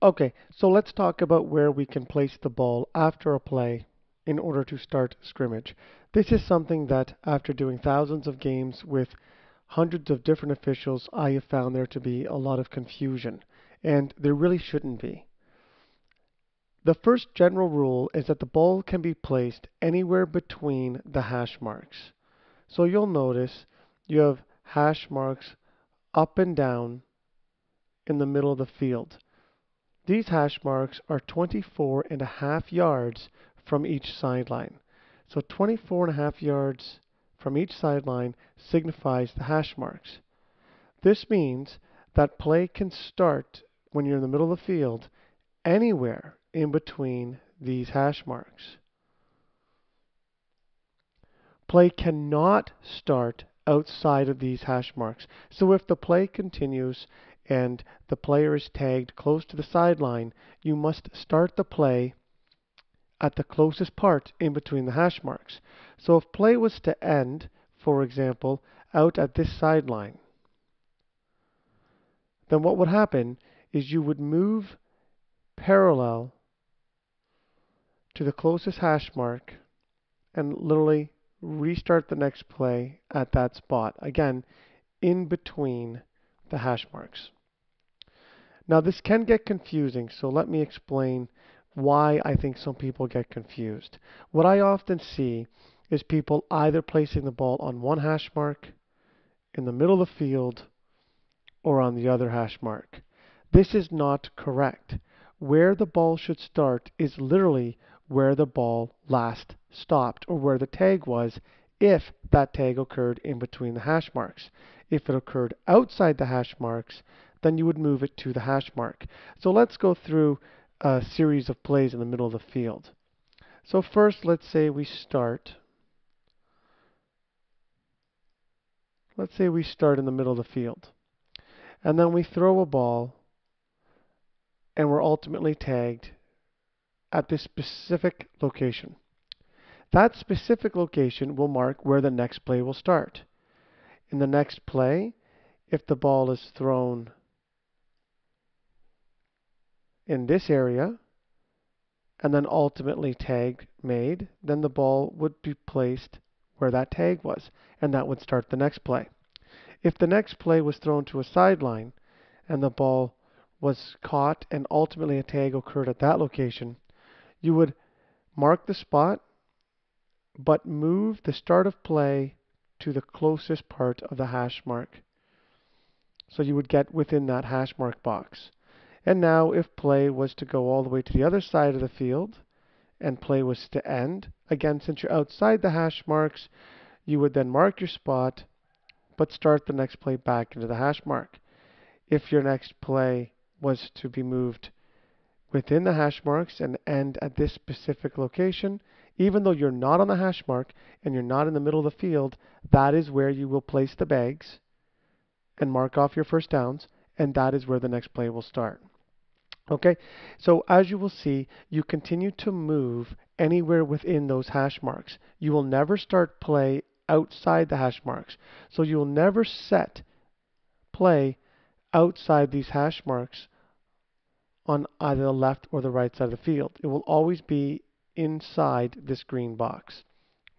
Okay, so let's talk about where we can place the ball after a play in order to start scrimmage. This is something that, after doing thousands of games with hundreds of different officials, I have found there to be a lot of confusion, and there really shouldn't be. The first general rule is that the ball can be placed anywhere between the hash marks. So you'll notice you have hash marks up and down in the middle of the field. These hash marks are 24.5 yards from each sideline. So 24.5 yards from each sideline signifies the hash marks. This means that play can start when you're in the middle of the field anywhere in between these hash marks. Play cannot start outside of these hash marks. So if the play continues and the player is tagged close to the sideline, you must start the play at the closest part in between the hash marks. So if play was to end, for example, out at this sideline, then what would happen is you would move parallel to the closest hash mark and literally restart the next play at that spot. Again, in between the hash marks. Now this can get confusing, so let me explain why I think some people get confused. What I often see is people either placing the ball on one hash mark, in the middle of the field, or on the other hash mark. This is not correct. Where the ball should start is literally where the ball last stopped, or where the tag was, if that tag occurred in between the hash marks. If it occurred outside the hash marks, then you would move it to the hash mark. So let's go through a series of plays in the middle of the field. So first, let's say we start in the middle of the field. And then we throw a ball and we're ultimately tagged at this specific location. That specific location will mark where the next play will start. In the next play, if the ball is thrown in this area and then ultimately tag made, then the ball would be placed where that tag was, and that would start the next play. If the next play was thrown to a sideline and the ball was caught and ultimately a tag occurred at that location, you would mark the spot but move the start of play to the closest part of the hash mark. So you would get within that hash mark box. And now if play was to go all the way to the other side of the field and play was to end, again, since you're outside the hash marks, you would then mark your spot but start the next play back into the hash mark. If your next play was to be moved within the hash marks and end at this specific location, even though you're not on the hash mark and you're not in the middle of the field, that is where you will place the bags and mark off your first downs, and that is where the next play will start. Okay, so as you will see, you continue to move anywhere within those hash marks. You will never start play outside the hash marks. So you will never set play outside these hash marks on either the left or the right side of the field. It will always be inside this green box.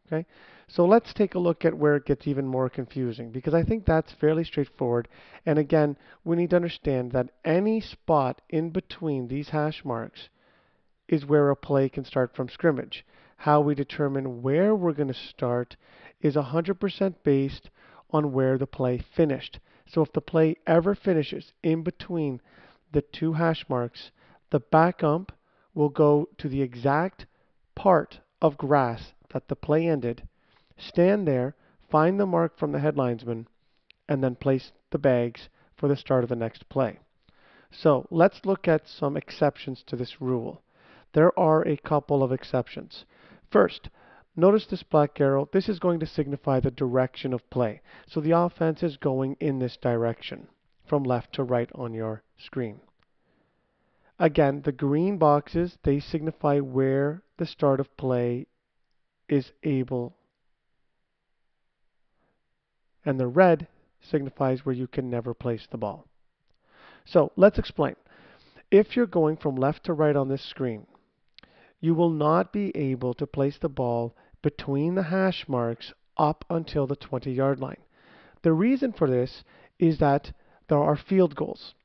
Okay, so let's take a look at where it gets even more confusing, because I think that's fairly straightforward. And again, we need to understand that any spot in between these hash marks is where a play can start from scrimmage. How we determine where we're going to start is 100% based on where the play finished. So if the play ever finishes in between the two hash marks, the back ump will go to the exact part of grass that the play ended, stand there, find the mark from the head linesman, and then place the bags for the start of the next play. So let's look at some exceptions to this rule. There are a couple of exceptions. First, notice this black arrow. This is going to signify the direction of play. So the offense is going in this direction, from left to right on your screen. Again, the green boxes, they signify where the start of play is able, and the red signifies where you can never place the ball. So let's explain. If you're going from left to right on this screen, you will not be able to place the ball between the hash marks up until the 20-yard line. The reason for this is that there are field goals.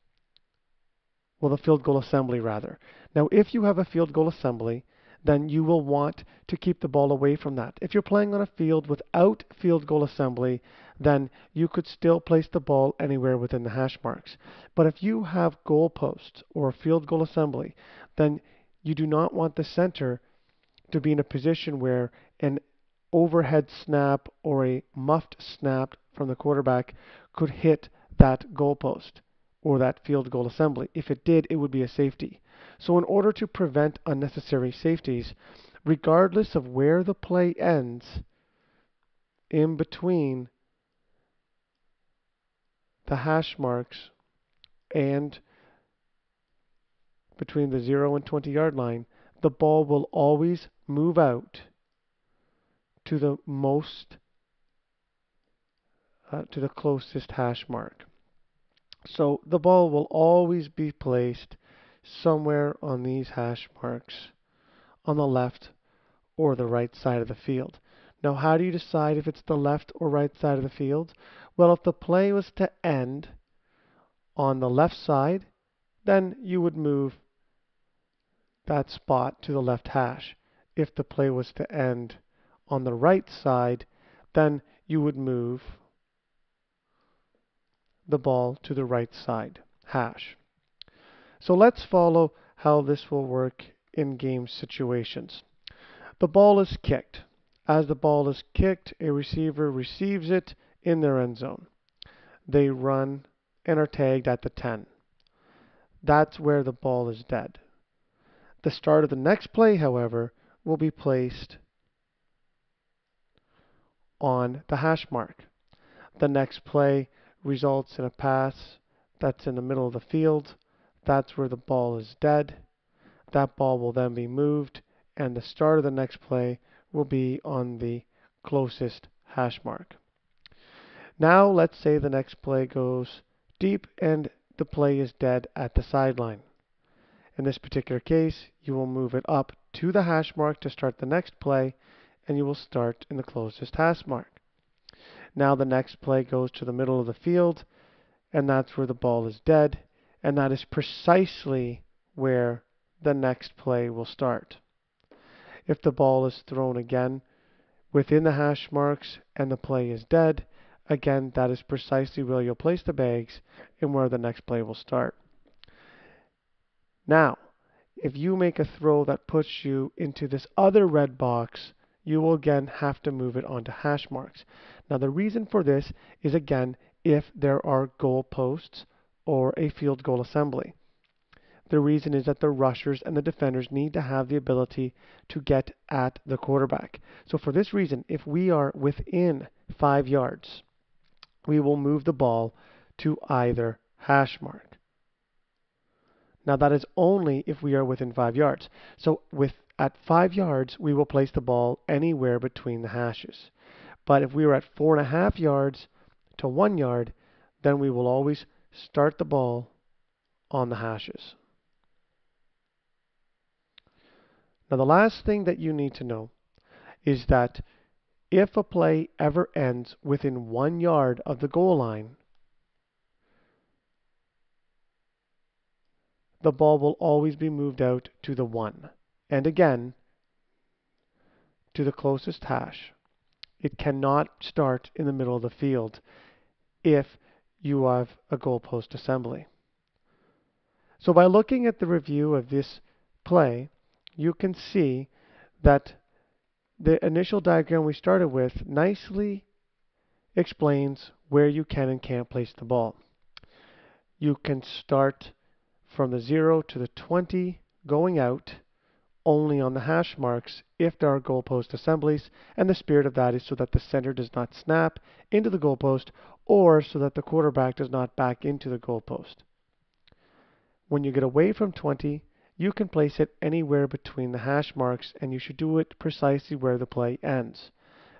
Well, the field goal assembly rather. Now, if you have a field goal assembly, then you will want to keep the ball away from that. If you're playing on a field without field goal assembly, then you could still place the ball anywhere within the hash marks. But if you have goalposts or field goal assembly, then you do not want the center to be in a position where an overhead snap or a muffed snap from the quarterback could hit that goalpost or that field goal assembly. If it did, it would be a safety. So in order to prevent unnecessary safeties, regardless of where the play ends, in between the hash marks and between the 0 and 20-yard line, the ball will always move out to the closest hash mark. So the ball will always be placed somewhere on these hash marks on the left or the right side of the field. Now, how do you decide if it's the left or right side of the field? Well, if the play was to end on the left side, then you would move that spot to the left hash. If the play was to end on the right side, then you would move the ball to the right side hash. So let's follow how this will work in game situations. The ball is kicked. As the ball is kicked, a receiver receives it in their end zone. They run and are tagged at the 10. That's where the ball is dead. The start of the next play, however, will be placed on the hash mark. The next play results in a pass that's in the middle of the field. That's where the ball is dead. That ball will then be moved, and the start of the next play will be on the closest hash mark. Now let's say the next play goes deep and the play is dead at the sideline. In this particular case, you will move it up to the hash mark to start the next play, and you will start in the closest hash mark. Now the next play goes to the middle of the field, and that's where the ball is dead, and that is precisely where the next play will start. If the ball is thrown again within the hash marks and the play is dead, again, that is precisely where you'll place the bags and where the next play will start. Now, if you make a throw that puts you into this other red box, you will again have to move it onto hash marks. Now, the reason for this is, again, if there are goalposts or a field goal assembly. The reason is that the rushers and the defenders need to have the ability to get at the quarterback. So for this reason, if we are within 5 yards, we will move the ball to either hash mark. Now that is only if we are within 5 yards. So at 5 yards, we will place the ball anywhere between the hashes. But if we are at 4.5 yards to 1 yard, then we will always start the ball on the hashes. Now the last thing that you need to know is that if a play ever ends within 1 yard of the goal line, the ball will always be moved out to the 1. And again, to the closest hash. It cannot start in the middle of the field if you have a goalpost assembly. So by looking at the review of this play, you can see that the initial diagram we started with nicely explains where you can and can't place the ball. You can start from the 0 to the 20 going out only on the hash marks if there are goalpost assemblies, and the spirit of that is so that the center does not snap into the goalpost or so that the quarterback does not back into the goalpost. When you get away from 20, you can place it anywhere between the hash marks, and you should do it precisely where the play ends.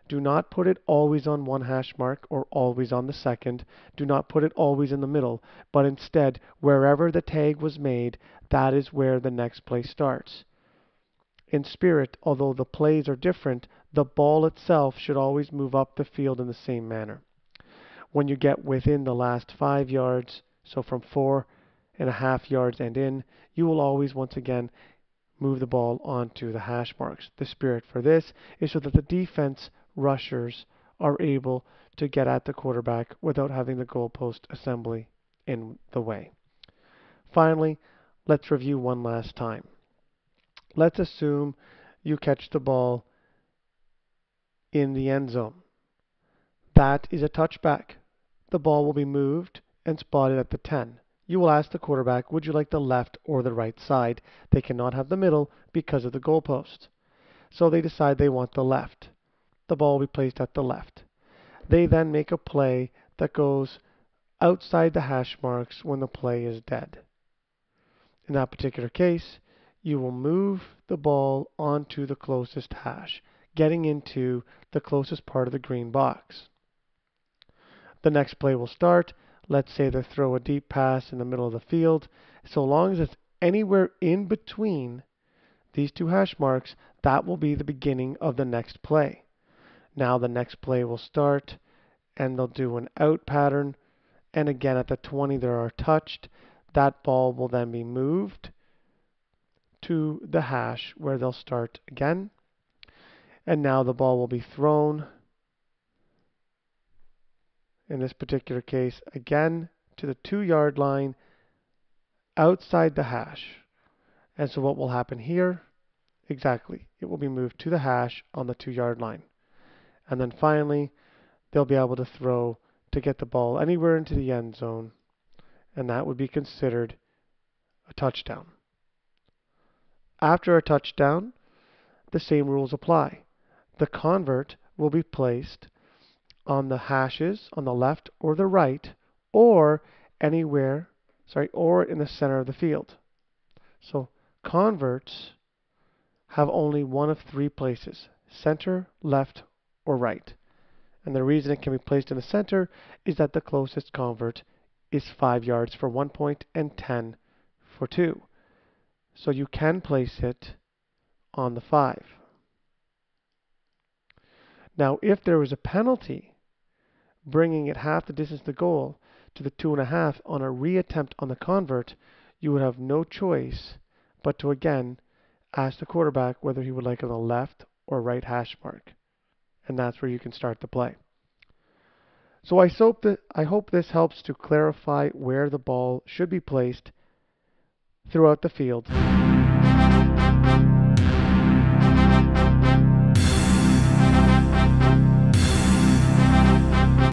Do not put it always on one hash mark or always on the second. Do not put it always in the middle, but instead, wherever the tag was made, that is where the next play starts. In spirit, although the plays are different, the ball itself should always move up the field in the same manner. When you get within the last 5 yards, so from 4.5 yards and in, you will always once again move the ball onto the hash marks. The spirit for this is so that the defense rushers are able to get at the quarterback without having the goalpost assembly in the way. Finally, let's review one last time. Let's assume you catch the ball in the end zone. That is a touchback. The ball will be moved and spotted at the 10. You will ask the quarterback, would you like the left or the right side? They cannot have the middle because of the goalpost. So they decide they want the left. The ball will be placed at the left. They then make a play that goes outside the hash marks when the play is dead. In that particular case, you will move the ball onto the closest hash, getting into the closest part of the green box. The next play will start. Let's say they throw a deep pass in the middle of the field. So long as it's anywhere in between these two hash marks, that will be the beginning of the next play. Now the next play will start, and they'll do an out pattern. And again, at the 20, they are touched. That ball will then be moved to the hash where they'll start again. And now the ball will be thrown, in this particular case, again to the 2-yard line outside the hash. And so what will happen here? Exactly. It will be moved to the hash on the 2-yard line. And then finally, they'll be able to throw to get the ball anywhere into the end zone. And that would be considered a touchdown. After a touchdown, the same rules apply. The convert will be placed on the hashes on the left or the right, or or in the center of the field. So converts have only one of 3 places: center, left, or right. And the reason it can be placed in the center is that the closest convert is 5 yards for 1 point and 10 for 2. So you can place it on the 5. Now, if there was a penalty bringing it half the distance to goal to the 2.5 on a reattempt on the convert, you would have no choice but to again ask the quarterback whether he would like it on the left or right hash mark. And that's where you can start the play. So I hope this helps to clarify where the ball should be placed throughout the field.